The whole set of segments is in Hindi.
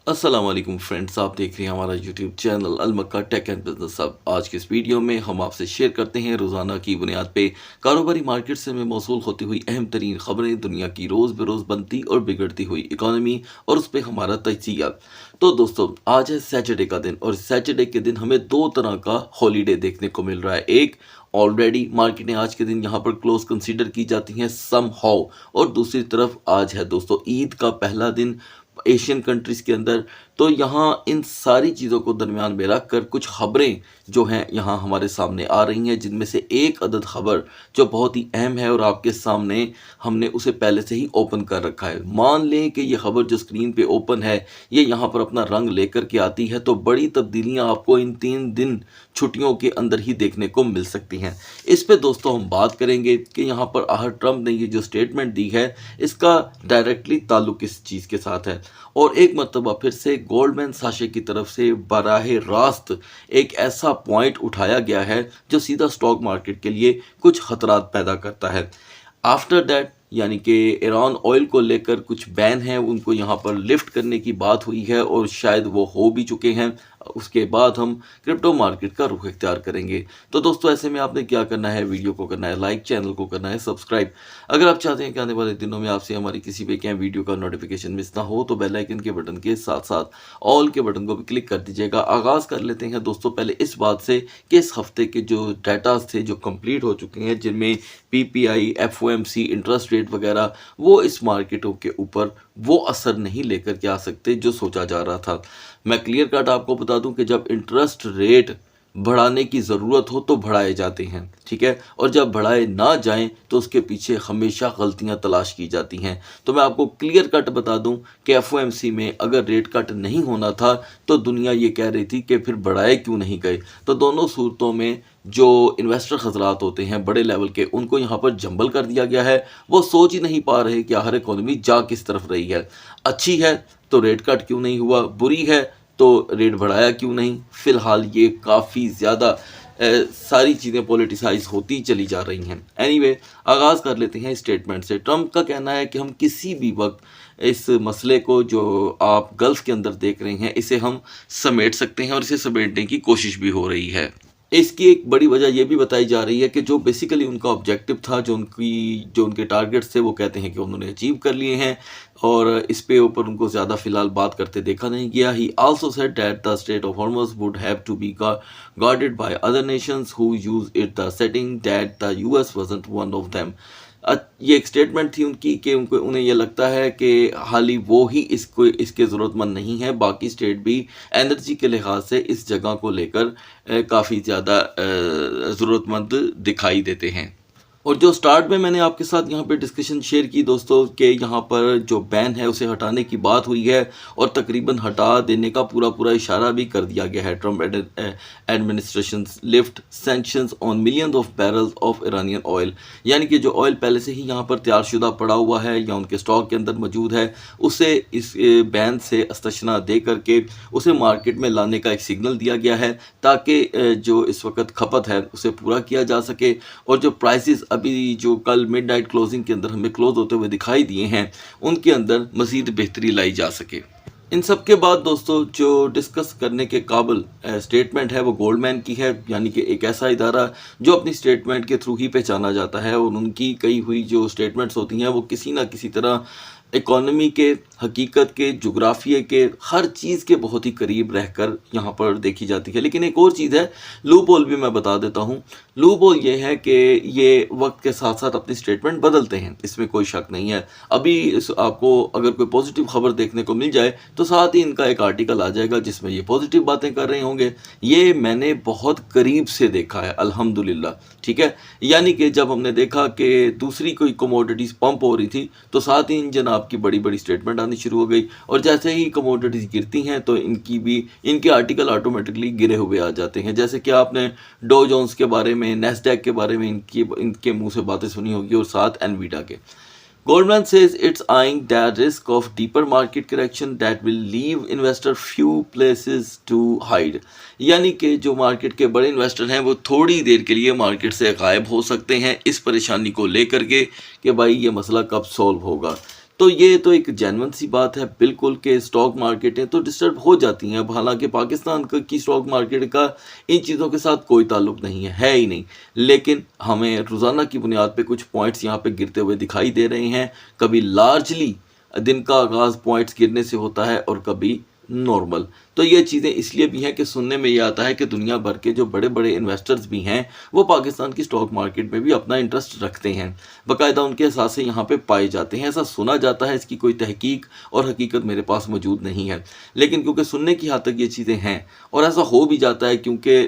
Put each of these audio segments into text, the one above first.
अस्सलाम वालेकुम फ्रेंड्स, आप देख रहे हैं हमारा YouTube channel Almakka tech and business hub. आज के इस वीडियो में हम आपसे शेयर करते हैं रोज़ाना की बुनियाद पे कारोबारी मार्केट से में मौसूल होती हुई अहम तरीन खबरें, दुनिया की रोज़ बरोज़ बनती और बिगड़ती हुई इकॉनमी और उस पर हमारा तजिया। तो दोस्तों, आज है सैटरडे का दिन और सैटरडे के दिन हमें दो तरह का हॉलीडे देखने को मिल रहा है। एक, ऑलरेडी मार्केटें आज के दिन यहाँ पर क्लोज कंसीडर की जाती हैं सम हाउ, और दूसरी तरफ आज है दोस्तों ईद का पहला दिन एशियन कंट्रीज़ के अंदर। तो यहाँ इन सारी चीज़ों को दरमियान में रख कर कुछ खबरें जो हैं यहाँ हमारे सामने आ रही हैं, जिनमें से एक अदद खबर जो बहुत ही अहम है और आपके सामने हमने उसे पहले से ही ओपन कर रखा है। मान लें कि ये खबर जो स्क्रीन पे ओपन है ये यहाँ पर अपना रंग लेकर के आती है, तो बड़ी तब्दीलियाँ आपको इन 3 दिन छुट्टियों के अंदर ही देखने को मिल सकती हैं। इस पे दोस्तों हम बात करेंगे कि यहाँ पर आहर ट्रंप ने ये जो स्टेटमेंट दी है इसका डायरेक्टली ताल्लुक किस चीज़ के साथ है। और एक मरतबा फिर से गोल्डमैन साशे की तरफ से बराह रास्त एक ऐसा पॉइंट उठाया गया है जो सीधा स्टॉक मार्केट के लिए कुछ खतरात पैदा करता है। आफ्टर दैट यानी कि ईरान ऑयल को लेकर कुछ बैन हैं उनको यहाँ पर लिफ्ट करने की बात हुई है और शायद वो हो भी चुके हैं। उसके बाद हम क्रिप्टो मार्केट का रुख इख्तियार करेंगे। तो दोस्तों, ऐसे में आपने क्या करना है, वीडियो को करना है लाइक, चैनल को करना है सब्सक्राइब। अगर आप चाहते हैं कि आने वाले दिनों में आपसे हमारी किसी भी क्या वीडियो का नोटिफिकेशन मिस ना हो तो बेल आइकन के बटन के साथ साथ ऑल के बटन को भी क्लिक कर दीजिएगा। आगाज़ कर लेते हैं दोस्तों पहले इस बात से कि इस हफ्ते के जो डाटाज थे जो कंप्लीट हो चुके हैं, जिनमें पीपीआई, एफओएमसी, इंटरेस्ट रेट वगैरह, वो इस मार्केटों के ऊपर वो असर नहीं लेकर के आ सकते जो सोचा जा रहा था। मैं क्लियर कट आपको बता दूं कि जब इंटरेस्ट रेट बढ़ाने की ज़रूरत हो तो बढ़ाए जाते हैं, ठीक है, और जब बढ़ाए ना जाएं तो उसके पीछे हमेशा गलतियां तलाश की जाती हैं। तो मैं आपको क्लियर कट बता दूं कि एफओएमसी में अगर रेट कट नहीं होना था तो दुनिया ये कह रही थी कि फिर बढ़ाए क्यों नहीं गए। तो दोनों सूरतों में जो इन्वेस्टर हजरात होते हैं बड़े लेवल के, उनको यहाँ पर जंबल कर दिया गया है। वो सोच ही नहीं पा रहे कि हर इकोनॉमी जा किस तरफ रही है। अच्छी है तो रेट कट क्यों नहीं हुआ, बुरी है तो रेट बढ़ाया क्यों नहीं। फ़िलहाल ये काफ़ी ज़्यादा सारी चीज़ें पॉलिटिसाइज होती चली जा रही हैं। एनीवे, आगाज़ कर लेते हैं स्टेटमेंट से। ट्रंप का कहना है कि हम किसी भी वक्त इस मसले को जो आप गल्फ़ के अंदर देख रहे हैं इसे हम समेट सकते हैं और इसे समेटने की कोशिश भी हो रही है। इसकी एक बड़ी वजह यह भी बताई जा रही है कि जो बेसिकली उनका ऑब्जेक्टिव था, जो उनके टारगेट्स थे, वो कहते हैं कि उन्होंने अचीव कर लिए हैं और इस पे ऊपर उनको ज़्यादा फिलहाल बात करते देखा नहीं गया। He also said that the state of Hormuz would have to be guarded by other nations who use it, the setting that the US wasn't one of them। ये एक स्टेटमेंट थी उनकी कि उन्हें यह लगता है कि हाल ही वो ही इसके ज़रूरतमंद नहीं है, बाकी स्टेट भी एनर्जी के लिहाज से इस जगह को लेकर काफ़ी ज़्यादा ज़रूरतमंद दिखाई देते हैं। और जो स्टार्ट में मैंने आपके साथ यहाँ पे डिस्कशन शेयर की दोस्तों कि यहाँ पर जो बैन है उसे हटाने की बात हुई है और तकरीबन हटा देने का पूरा इशारा भी कर दिया गया है। Trump administration lift sanctions on millions of barrels of Iranian oil, यानी कि जो ऑयल पहले से ही यहाँ पर तैयारशुदा पड़ा हुआ है या उनके स्टॉक के अंदर मौजूद है, उसे इस बैन से अस्तशना दे करके उसे मार्केट में लाने का एक सिग्नल दिया गया है ताकि जो इस वक्त खपत है उसे पूरा किया जा सके। और जो प्राइसेस अभी जो कल मिडनाइट क्लोजिंग के अंदर हमें क्लोज होते हुए दिखाई दिए हैं उनके अंदर मज़ीद बेहतरी लाई जा सके। इन सब के बाद दोस्तों जो डिस्कस करने के काबिल स्टेटमेंट है वो गोल्डमैन की है, यानी कि एक ऐसा इदारा जो अपनी स्टेटमेंट के थ्रू ही पहचाना जाता है और उनकी कई हुई जो स्टेटमेंट्स होती हैं वो किसी ना किसी तरह इकॉनमी के, हकीकत के, जोग्राफिया के, हर चीज़ के बहुत ही करीब रहकर यहाँ पर देखी जाती है। लेकिन एक और चीज़ है, लूप होल भी मैं बता देता हूँ। लूप होल ये है कि ये वक्त के साथ साथ अपनी स्टेटमेंट बदलते हैं, इसमें कोई शक नहीं है। अभी आपको अगर कोई पॉजिटिव खबर देखने को मिल जाए तो साथ ही इनका एक आर्टिकल आ जाएगा जिसमें ये पॉजिटिव बातें कर रहे होंगे। ये मैंने बहुत करीब से देखा है अल्हम्दुलिल्लाह, ठीक है। यानी कि जब हमने देखा कि दूसरी कोई कमोडिटीज़ पंप हो रही थी तो साथ ही इन जनाब की बड़ी स्टेटमेंट आनी शुरू हो गई और जैसे ही कमोडिटीज़ गिरती हैं तो इनके आर्टिकल ऑटोमेटिकली गिरे हुए आ जाते हैं। जैसे कि आपने डो जोन्स के बारे में, नेस्डैक के बारे में इनके मुंह से बातें सुनी होगी और साथ एनवीडा के। Goldman says it's eyeing the risk of deeper market correction that will leave investor few places to hide। यानी कि जो मार्केट के बड़े इन्वेस्टर हैं वो थोड़ी देर के लिए मार्केट से गायब हो सकते हैं इस परेशानी को लेकर के कि भाई ये मसला कब सॉल्व होगा। तो ये तो एक जेन्युइन सी बात है बिल्कुल कि स्टॉक मार्केटें तो डिस्टर्ब हो जाती हैं। अब हालांकि पाकिस्तान की स्टॉक मार्केट का इन चीज़ों के साथ कोई ताल्लुक नहीं है ही नहीं। लेकिन हमें रोज़ाना की बुनियाद पे कुछ पॉइंट्स यहाँ पे गिरते हुए दिखाई दे रहे हैं। कभी लार्जली दिन का आगाज़ पॉइंट्स गिरने से होता है और कभी नॉर्मल। तो ये चीज़ें इसलिए भी हैं कि सुनने में ये आता है कि दुनिया भर के जो बड़े बड़े इन्वेस्टर्स भी हैं वो पाकिस्तान की स्टॉक मार्केट में भी अपना इंटरेस्ट रखते हैं, बाकायदा उनके एहसास से यहाँ पे पाए जाते हैं, ऐसा सुना जाता है। इसकी कोई तहकीक और हकीकत मेरे पास मौजूद नहीं है, लेकिन क्योंकि सुनने की हद तक ये चीज़ें हैं और ऐसा हो भी जाता है क्योंकि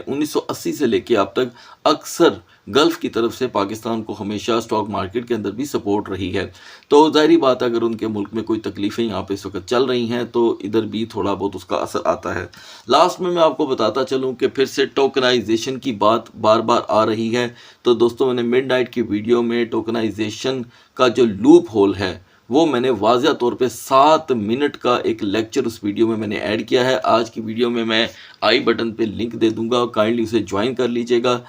1980 से लेके अब तक अक्सर गल्फ़ की तरफ से पाकिस्तान को हमेशा स्टॉक मार्केट के अंदर भी सपोर्ट रही है। तो ज़ाहिर बात है अगर उनके मुल्क में कोई तकलीफ़ें यहाँ पे इस वक्त चल रही हैं तो इधर भी थोड़ा बहुत उसका असर आता है। लास्ट में मैं आपको बताता चलूँ कि फिर से टोकनाइजेशन की बात बार बार आ रही है। तो दोस्तों मैंने मिडनाइट की वीडियो में टोकनाइजेशन का जो लूप होल है वो मैंने वाज़िया तौर पे 7 मिनट का एक लेक्चर उस वीडियो में मैंने ऐड किया है। आज की वीडियो में मैं आई बटन पे लिंक दे दूंगा, काइंडली उसे ज्वाइन कर लीजिएगा।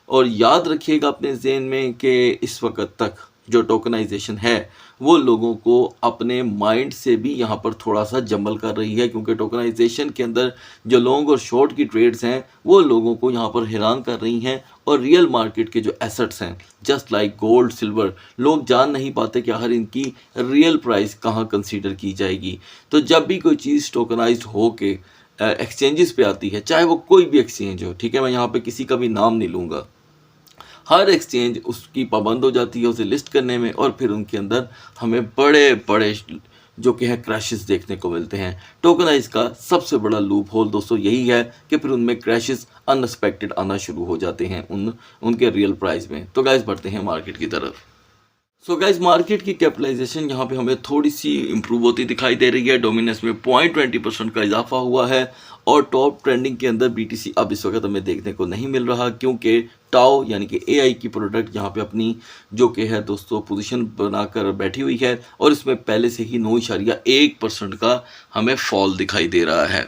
और याद रखिएगा अपने ज़हन में कि इस वक्त तक जो टोकनाइजेशन है वो लोगों को अपने माइंड से भी यहाँ पर थोड़ा सा जंबल कर रही है, क्योंकि टोकनाइजेशन के अंदर जो लॉन्ग और शॉर्ट की ट्रेड्स हैं वो लोगों को यहाँ पर हैरान कर रही हैं। और रियल मार्केट के जो एसेट्स हैं जस्ट लाइक गोल्ड सिल्वर, लोग जान नहीं पाते कि आखिर इनकी रियल प्राइस कहाँ कंसीडर की जाएगी। तो जब भी कोई चीज़ टोकनाइज्ड हो के एक्सचेंजेस पे आती है, चाहे वो कोई भी एक्सचेंज हो, ठीक है, मैं यहाँ पे किसी का भी नाम नहीं लूँगा, हर एक्सचेंज उसकी पाबंद हो जाती है उसे लिस्ट करने में और फिर उनके अंदर हमें बड़े बड़े जो कि है क्रैशेस देखने को मिलते हैं। टोकनाइज का सबसे बड़ा लूप होल दोस्तों यही है कि फिर उनमें क्रैशेस अनएक्सपेक्टेड आना शुरू हो जाते हैं उनके रियल प्राइस में। तो गाइस बढ़ते हैं मार्केट की तरफ। सो गाइस मार्केट की कैपिटलाइजेशन यहाँ पे हमें थोड़ी सी इंप्रूव होती दिखाई दे रही है। डोमिनेंस में 0.20% का इजाफा हुआ है और टॉप ट्रेंडिंग के अंदर बीटीसी अब इस वक्त हमें देखने को नहीं मिल रहा, क्योंकि टाओ यानी कि एआई की प्रोडक्ट यहाँ पे अपनी जो कि है दोस्तों पोजीशन बनाकर बैठी हुई है और इसमें पहले से ही 9.1% का हमें फॉल दिखाई दे रहा है।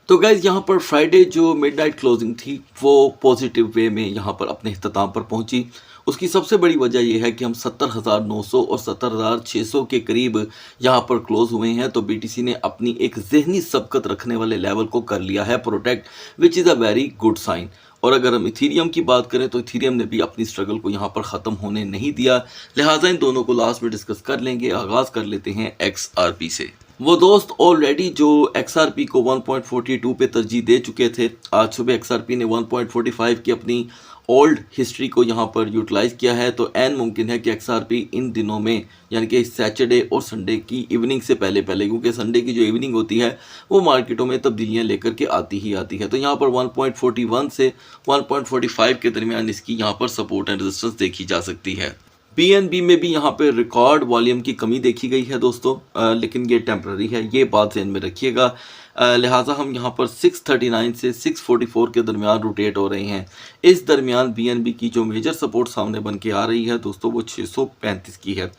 तो गाइज यहाँ पर फ्राइडे जो मिडनाइट क्लोजिंग थी वो पॉजिटिव वे में यहाँ पर अपने इख्तिताम पर पहुँची। उसकी सबसे बड़ी वजह यह है कि हम 70,900 और 70,600 के करीब यहाँ पर क्लोज हुए हैं। तो बीटीसी ने अपनी एक जहनी सबकत रखने वाले लेवल को कर लिया है protect, which is a very good sign. और अगर हम इथीरियम की बात करें तो इथीरियम ने भी अपनी स्ट्रगल को यहाँ पर ख़त्म होने नहीं दिया, लिहाजा इन दोनों को लास्ट में डिस्कस कर लेंगे। आगाज़ कर लेते हैं XRP से। वो दोस्त ऑलरेडी जो XRP को 1.42 पे तरजीह दे चुके थे, आज सुबह XRP ने 1.45 की अपनी ओल्ड हिस्ट्री को यहाँ पर यूटिलाइज़ किया है। तो एन मुमकिन है कि XRP इन दिनों में यानी कि सैटरडे और संडे की इवनिंग से पहले क्योंकि संडे की जो इवनिंग होती है वो मार्केटों में तब्दीलियाँ लेकर के आती ही आती है। तो यहाँ पर 1.41 से 1.45 के दरमियान इसकी यहाँ पर सपोर्ट एंड रेजिस्टेंस देखी जा सकती है। BNB में भी यहाँ पे रिकॉर्ड वॉल्यूम की कमी देखी गई है दोस्तों, लेकिन ये टेम्प्ररी है, ये बात ध्यान में रखिएगा। लिहाजा हम यहाँ पर 639 से 644 के दरमियान रोटेट हो रहे हैं। इस दरमियान BNB की जो मेजर सपोर्ट सामने बन के आ रही है दोस्तों वो 635 की है।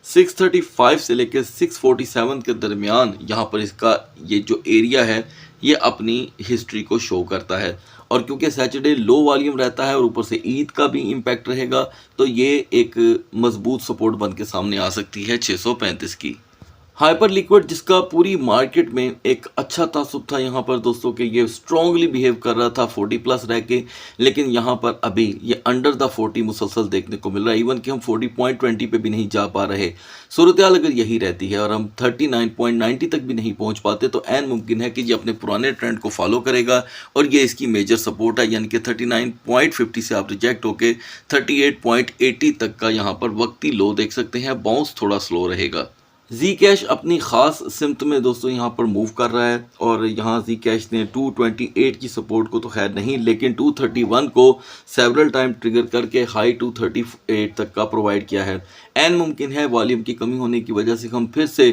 635 से लेकर 647 के दरमियान यहाँ पर इसका ये जो एरिया है ये अपनी हिस्ट्री को शो करता है। और क्योंकि सैटरडे लो वॉल्यूम रहता है और ऊपर से ईद का भी इम्पैक्ट रहेगा तो ये एक मजबूत सपोर्ट बन के सामने आ सकती है 635 की। हाइपर लिक्विड जिसका पूरी मार्केट में एक अच्छा तासुब था यहाँ पर दोस्तों कि ये स्ट्रांगली बिहेव कर रहा था 40 प्लस रह के, लेकिन यहाँ पर अभी ये अंडर द 40 मुसलसल देखने को मिल रहा है। इवन कि हम 40.20 पे भी नहीं जा पा रहे। सूरत हाल अगर यही रहती है और हम 39.90 तक भी नहीं पहुँच पाते तो एन मुमकिन है कि ये अपने पुराने ट्रेंड को फॉलो करेगा और ये इसकी मेजर सपोर्ट है, यानी कि 39.50 से आप रिजेक्ट होके 38.80 तक का यहाँ पर वक्ती लो देख सकते हैं। बाउंस थोड़ा स्लो रहेगा। जी कैश अपनी ख़ास सिमत में दोस्तों यहाँ पर मूव कर रहा है और यहाँ जी कैश ने 228 की सपोर्ट को तो खैर नहीं, लेकिन 231 को सेवरल टाइम ट्रिगर करके हाई 238 तक का प्रोवाइड किया है। एन मुमकिन है वॉल्यूम की कमी होने की वजह से हम फिर से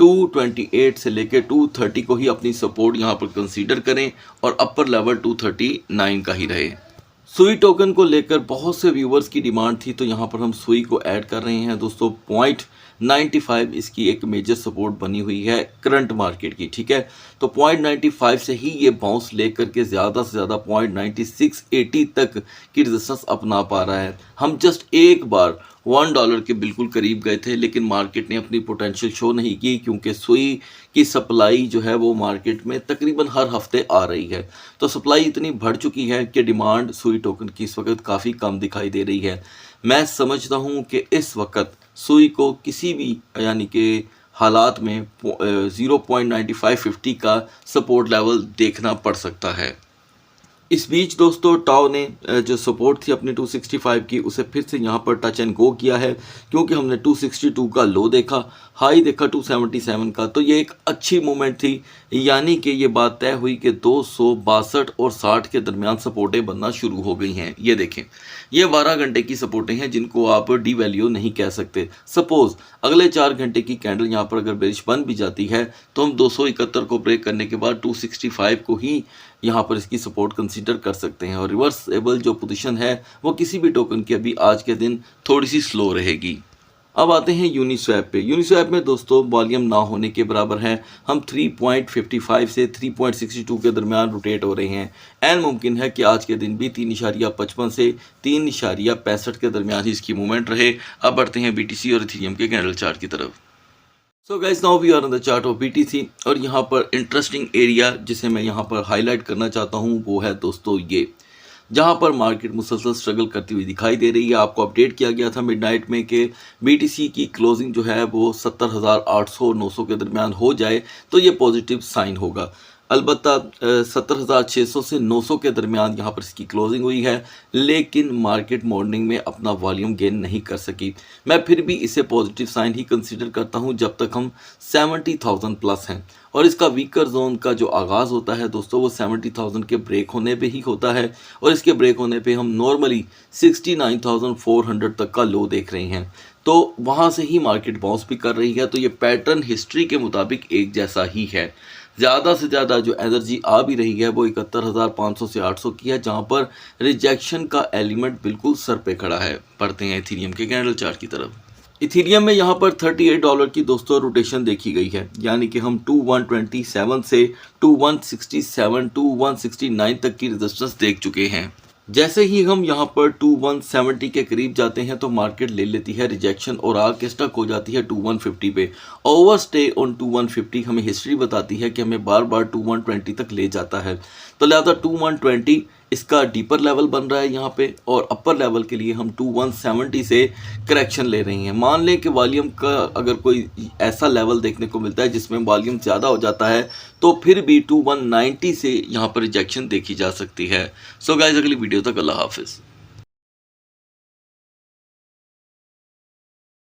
228 से लेकर 230 को ही अपनी सपोर्ट यहाँ पर कंसीडर करें और अपर लेवल 239 का ही रहे। सुई टोकन को लेकर बहुत से व्यूवर्स की डिमांड थी तो यहाँ पर हम सुई को ऐड कर रहे हैं दोस्तों। 0.95 इसकी एक मेजर सपोर्ट बनी हुई है करंट मार्केट की, ठीक है। तो 0.95 से ही ये बाउंस लेकर के ज़्यादा से ज़्यादा 0.9680 तक की रेजिस्टेंस अपना पा रहा है। हम जस्ट एक बार $1 के बिल्कुल करीब गए थे, लेकिन मार्केट ने अपनी पोटेंशियल शो नहीं की क्योंकि सुई की सप्लाई जो है वो मार्केट में तकरीबन हर हफ्ते आ रही है। तो सप्लाई इतनी बढ़ चुकी है कि डिमांड सुई टोकन की इस वक्त काफ़ी कम दिखाई दे रही है। मैं समझता हूँ कि इस वक्त सुई को किसी भी यानी कि हालात में 0.9550 का सपोर्ट लेवल देखना पड़ सकता है। इस बीच दोस्तों टाओ ने जो सपोर्ट थी अपनी 265 की उसे फिर से यहाँ पर टच एंड गो किया है क्योंकि हमने 262 का लो देखा, हाई देखा 277 का, तो ये एक अच्छी मूवमेंट थी। यानी कि ये बात तय हुई कि 262 और 60 के दरमियान सपोर्टें बनना शुरू हो गई हैं। ये देखें, ये 12 घंटे की सपोर्टें हैं जिनको आप डी वैल्यू नहीं कह सकते। सपोज अगले 4 घंटे की कैंडल यहाँ पर अगर बेरिश बन भी जाती है तो हम 271 को ब्रेक करने के बाद 265 को ही यहाँ पर इसकी सपोर्ट कंसीडर कर सकते हैं। और रिवर्सेबल जो पोजीशन है वो किसी भी टोकन की अभी आज के दिन थोड़ी सी स्लो रहेगी। अब आते हैं यूनिस्वैप पे। यूनिस्वैप में दोस्तों वॉल्यूम ना होने के बराबर है। हम 3.55 से 3.62 के दरमियान रोटेट हो रहे हैं। एन मुमकिन है कि आज के दिन भी 3.55 से 3.65 के दरमियान ही इसकी मूवमेंट रहे। अब बढ़ते हैं BTC और इथेरियम के कैंडल चार्ट की तरफ। So guys now we are on the chart of BTC और यहाँ पर इंटरेस्टिंग एरिया जिसे मैं यहाँ पर हाईलाइट करना चाहता हूँ वो है दोस्तों ये, जहाँ पर मार्केट मुसलसल स्ट्रगल करती हुई दिखाई दे रही है। आपको अपडेट किया गया था मिडनाइट में कि BTC की क्लोजिंग जो है वो 70,800-900 के दरमियान हो जाए तो ये पॉजिटिव साइन होगा। अलबत्ता 70,600 से 900 के दरमियान यहाँ पर इसकी क्लोजिंग हुई है, लेकिन मार्केट मॉर्निंग में अपना वॉल्यूम गेन नहीं कर सकी। मैं फिर भी इसे पॉजिटिव साइन ही कंसीडर करता हूँ जब तक हम 70,000 प्लस हैं। और इसका वीकर जोन का जो आगाज़ होता है दोस्तों वो 70,000 के ब्रेक होने पे ही होता है और इसके ब्रेक होने पे हम नॉर्मली 69,400 तक का लो देख रहे हैं। तो वहाँ से ही मार्केट बाउंस भी कर रही है। तो ये पैटर्न हिस्ट्री के मुताबिक एक जैसा ही है। ज़्यादा से ज़्यादा जो एनर्जी आ भी रही है वो 71,500 से 800 की है, जहाँ पर रिजेक्शन का एलिमेंट बिल्कुल सर पे खड़ा है। पढ़ते हैं इथेरियम के कैंडल चार्ट की तरफ। इथेरियम में यहाँ पर $38 की दोस्तों रोटेशन देखी गई है, यानी कि हम 2127 से 2167 2169 तक की रेजिस्टेंस देख चुके हैं। जैसे ही हम यहाँ पर 2170 के करीब जाते हैं तो मार्केट ले लेती है रिजेक्शन और आके स्टक हो जाती है 2150 पे। ओवर स्टे ऑन 2150 हमें हिस्ट्री बताती है कि हमें बार बार 2120 तक ले जाता है। तो लिहाजा 2120 इसका डीपर लेवल बन रहा है यहाँ पे और अपर लेवल के लिए हम 2170 से करेक्शन ले रही हैं। मान लें कि वॉल्यूम का अगर कोई ऐसा लेवल देखने को मिलता है जिसमें वॉल्यूम ज़्यादा हो जाता है तो फिर भी 2190 से यहाँ पर रिजेक्शन देखी जा सकती है। सो गाइस अगली वीडियो तक अल्लाह हाफिज़।